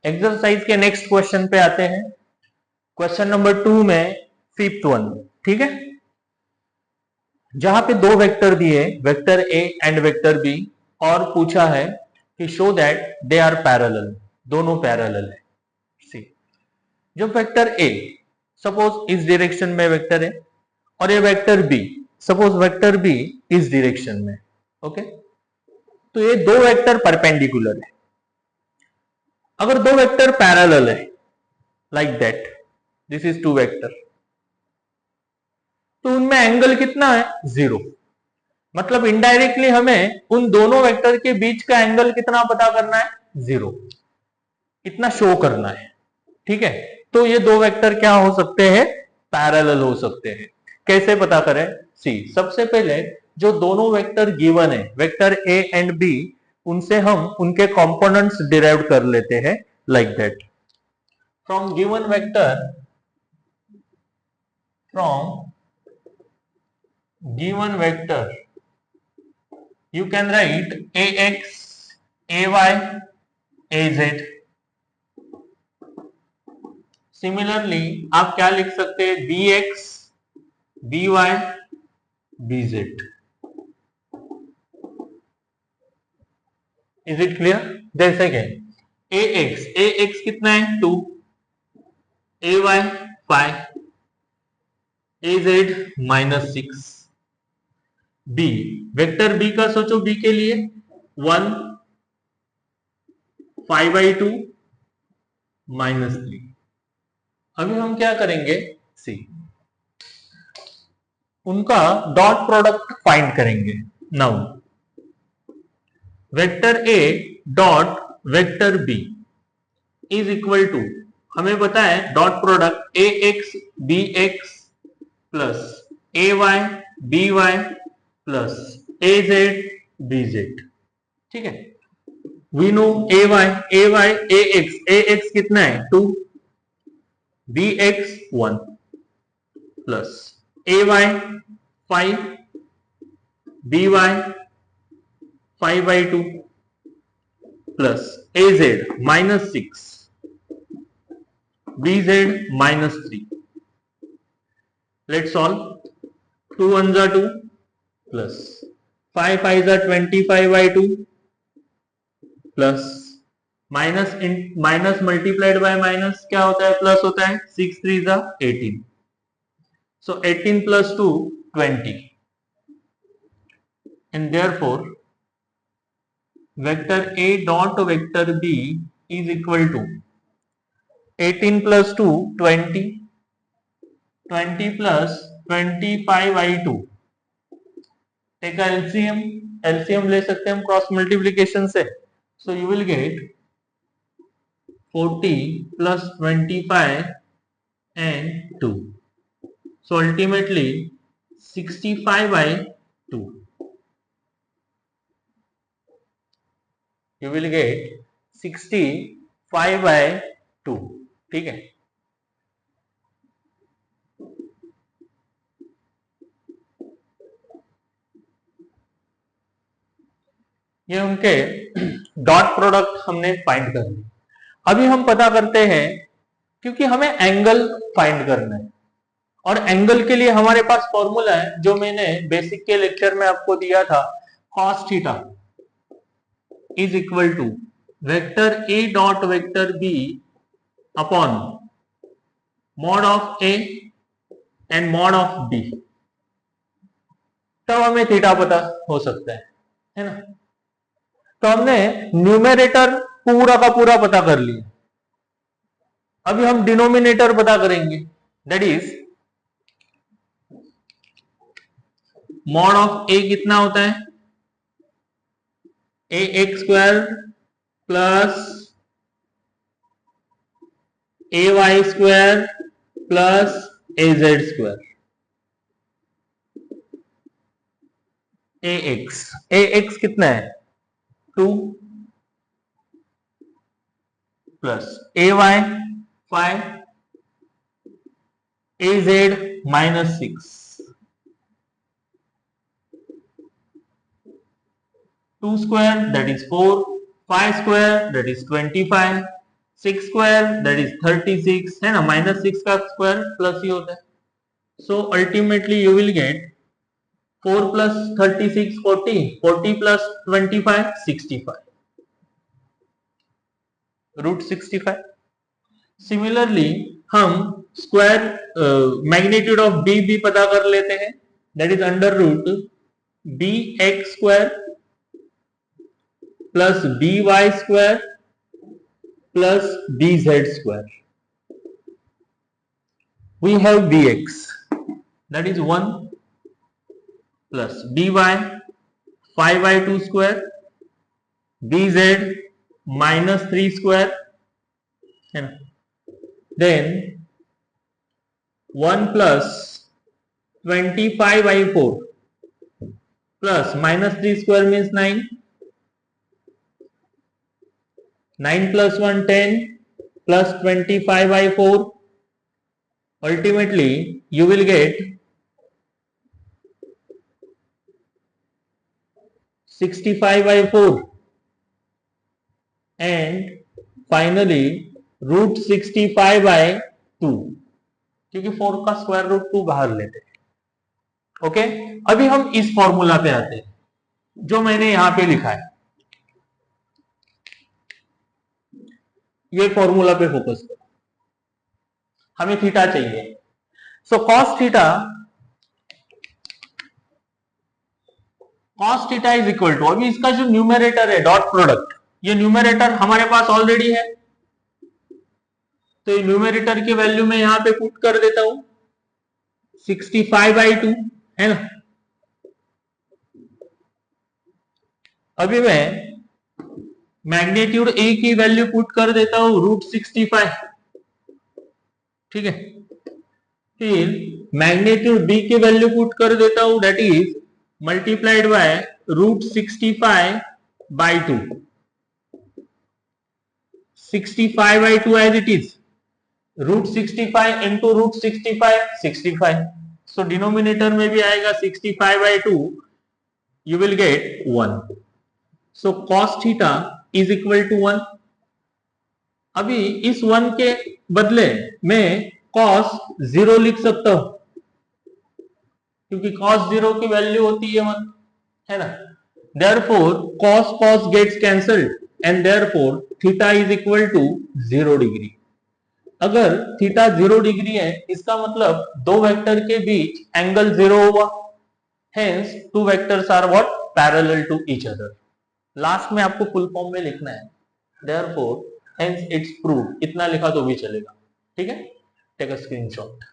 Exercise के next question पे आते हैं। क्वेश्चन नंबर 2 में फिफ्थ वन, ठीक है, जहां पे दो वेक्टर दिए, vector A and vector B, और पूछा है कि show that they are parallel, दोनों पैरेलल है। सी, जो वेक्टर ए सपोज इस डायरेक्शन में वेक्टर है और ये vector B suppose vector B इस डायरेक्शन में, ओके, तो ये दो वेक्टर परपेंडिकुलर है। अगर दो वेक्टर पैरेलल है like that, this is two vector, तो उनमें एंगल कितना है? 0। मतलब इनडायरेक्टली हमें उन दोनों वेक्टर के बीच का एंगल कितना पता करना है? 0, इतना शो करना है, ठीक है। तो ये दो वेक्टर क्या हो सकते हैं? पैरेलल हो सकते हैं। कैसे पता करें? सी, सबसे पहले जो दोनों वेक्टर गिवन है, वेक्टर ए एंड बी, उनसे हम उनके कंपोनेंट्स डिराइव कर लेते हैं like that. From given vector, you can write ax, ay, az. Similarly आप क्या लिख सकते हैं? bx, by, bz. Is it clear? जैसे कि ax कितना है? 2, ay 5, az -6, b, vector b का सोचो, b के लिए 1, 5/2 -3। अभी हम क्या करेंगे? सी, उनका डॉट प्रोडक्ट फाइंड करेंगे। Now vector A dot vector B is equal to, हमें पता है dot product A X B X plus A Y B Y plus A Z B Z, ठीक है। We know A Y A X कितना है? 2, B X 1 plus A Y 5, B Y 5/2 plus A Z -6, B Z -3। Let's solve. 2 1 2 plus 5 5 25/2 plus minus multiplied by minus क्या होता है? Plus होता है। 6 3 18, so 18 plus 2 20, and therefore vector a dot vector b is equal to 18 plus 2 20, 20 plus 25/2। Take LCM, LCM ले सकते हैं हम cross multiplication से, so you will gate 40 plus 25 and 2, so ultimately 65/2, you will get 65/2, ठीक है। ये उनके डॉट प्रोडक्ट हमने फाइंड कर ली। अभी हम पता करते हैं, क्योंकि हमें एंगल फाइंड करना है, और एंगल के लिए हमारे पास फॉर्मूला है जो मैंने बेसिक के लेक्चर में आपको दिया था, cos theta is equal to vector A dot vector B upon mod of A and mod of B. तब हमें थीटा पता हो सकता है ना। तो हमने न्यूमेरेटर पूरा का पूरा पता कर लिया। अभी हम डिनोमिनेटर पता करेंगे, दैट इज मॉड ऑफ ए कितना होता है? ए x square plus A Y square plus A Z square. A X कितना है? 2 plus A Y 5, A Z -6, 2 square that is 4, 5 square that is 25, 6 square that is 36 है ना, -6 का स्क्वायर प्लस ही होता है. So ultimately you will get 4 plus 36 40, 40 plus 25 65, √65. Similarly हम square magnitude of B भी पता कर लेते हैं, that is under root B X square plus B Y square plus B Z square. We have B X that is 1 plus dy 5y2 square bz -3 square है ना, then 1 plus 25y4 plus -3 square means 9, 9 plus 1 10 plus 25y4, ultimately you will get 65/4 and finally √65/2, क्योंकि 4 का square root 2 बाहर लेते हैं. Okay, अभी हम इस फॉर्मूला पे आते हैं जो मैंने यहां पे लिखा है. ये फॉर्मूला पे फोकस करो, हमें थीटा चाहिए. So cos theta is equal to, अभी इसका जो न्यूमरेटर है डॉट प्रोडक्ट, ये न्यूमरेटर हमारे पास ऑलरेडी है, तो ये न्यूमरेटर की वैल्यू मैं यहां पे पुट कर देता हूं 65/2 है ना. अभी मैं मैग्नीट्यूड ए की वैल्यू पुट कर देता हूं √65, ठीक है. फिर मैग्नीट्यूड बी की वैल्यू पुट कर देता हूं, that is multiplied by √65/2, 65/2 as it is, √65 into √65 65. So denominator में भी आएगा 65/2, you will get 1. So cos theta is equal to 1. अभी इस 1 के बदले मैं cos 0 लिख सकता हूं, क्योंकि cos 0 की वैल्यू होती है 1 है ना. therefore cos gets cancelled and therefore theta is equal to 0 degree. अगर थीटा 0 डिग्री है, इसका मतलब दो वेक्टर के बीच एंगल 0 हुआ, hence two vectors are what, parallel to each other. Last में आपको फुल फॉर्म में लिखना है, therefore hence it's proved, इतना लिखा तो भी चलेगा. ठीक है, टेक अ स्क्रीनशॉट.